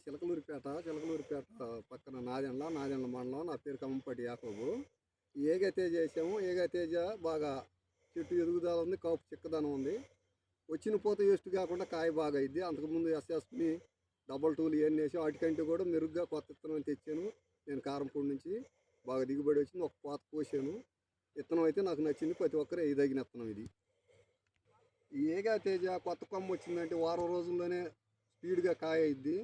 చిలకలూరిపేట పక్కన నాదెండ్ల మండలం. నా పేరు కమ్మంపాటి యాకోబు. ఈ ఏగా తేజ వేసాము. ఏగా తేజ బాగా చెట్టు ఎదుగుదల ఉంది, కాపు చిక్కదనం ఉంది. వచ్చిన పూత వేస్ట్ కాకుండా కాయ బాగా అయింది. అంతకుముందు ఎస్ఎస్ని డబల్ టూలు ఇవన్నీ వేసాం. వాటికంటే కూడా మెరుగ్గా కొత్త విత్తనం తెచ్చాను నేను కారంపూడి నుంచి. బాగా దిగుబడి వచ్చింది. ఒక పూత పోసాను. విత్తనం అయితే నాకు నచ్చింది. ప్రతి ఒక్కరు వేయదగిన విత్తనం ఇది. ఈ ఏగా తేజ కొత్త కొమ్మ వచ్చిందంటే వారం రోజుల్లోనే స్పీడ్గా కాయ అయింది.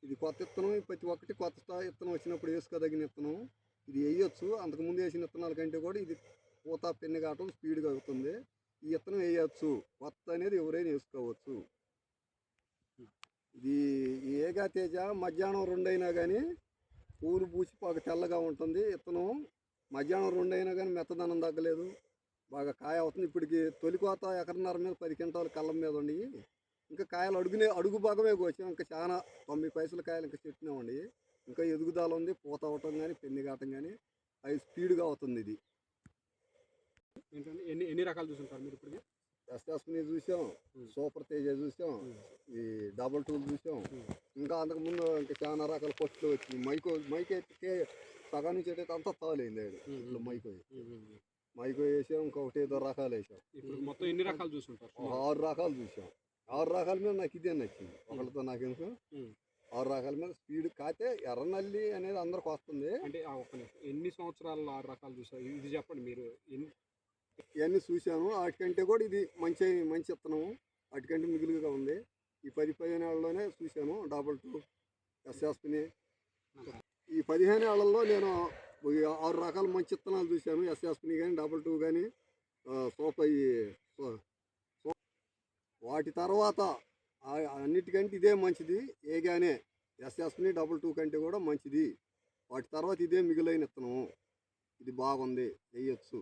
ఇది కొత్త విత్తనం. ప్రతి ఒక్కటి కొత్త విత్తనం వచ్చినప్పుడు వేసుకోదగిన విత్తనం. ఇది వేయొచ్చు. అంతకుముందు వేసిన విత్తనాల కంటే కూడా ఇది పూత పెన్ను కావటం స్పీడ్గా అవుతుంది. ఈ విత్తనం వేయచ్చు. కొత్త అనేది ఎవరైనా వేసుకోవచ్చు. ఇది ఏగా తేజ మధ్యాహ్నం 2 అయినా కానీ పూలు పూసి బాగా తెల్లగా ఉంటుంది. విత్తనం మధ్యాహ్నం 2 అయినా కానీ మెత్తదనం తగ్గలేదు. బాగా కాయ అవుతుంది. ఇప్పటికి తొలి కోత ఎకరన్నర మీద 10 క్వింటాలు కళ్ళం మీద ఉండి, ఇంకా కాయలు అడుగు భాగమే కోసాం. ఇంకా చాలా 90 పైసల కాయలు ఇంకా చెట్టునే ఉండి. ఇంకా ఎదుగుదల ఉంది. పూత అవటం కానీ పెన్ను కావటం కానీ అది స్పీడ్గా అవుతుంది. ఇది ఏంటంటే ఎన్ని రకాలు చూసుంటారు మీరు ఇప్పుడు? ఎస్ఎస్ని చూసాం, సూపర్ తేజ చూసాం, ఈ డబల్ టూల్ చూసాం. ఇంకా అంతకుముందు ఇంకా చాలా రకాల పొట్లు వచ్చింది. మైకో ఎత్తితే సగం నుంచి అయితే అంతా తాలైంది. ఇట్లా మైకో వేసాం. ఇంకొకటి ఏదో రకాలు వేసాం. ఇప్పుడు మొత్తం ఎన్ని రకాలు చూసుంటారు? 6 రకాలు చూసాం. 6 రకాల మీద నాకు ఇదే నచ్చింది. ఒకళ్ళతో నాకు ఎందుకు 6 రకాల మీద స్పీడ్ కాతే ఎర్రనల్లి అనేది అందరికి వస్తుంది. అంటే ఎన్ని సంవత్సరాలు 6 రకాలు చూసారు? ఇది చెప్పండి మీరు. ఇవన్నీ చూసాను. వాటికంటే కూడా ఇది మంచి విత్తనము. వాటికంటే మిగులుగా ఉంది. ఈ 10-15 ఏళ్లలోనే చూశాను డబల్ టూ ఎస్ఎస్ని. ఈ 15 ఏళ్లలో నేను 6 రకాల మంచి విత్తనాలు చూశాను. ఎస్ఎస్ని కానీ డబల్ టూ కానీ వాటి తర్వాత అన్నిటికంటే ఇదే మంచిది. ఏగానే ఎస్ఎస్ని డబల్ టూ కంటే కూడా మంచిది. వాటి తర్వాత ఇదే మిగులైన విత్తనము. ఇది బాగుంది, వేయచ్చు.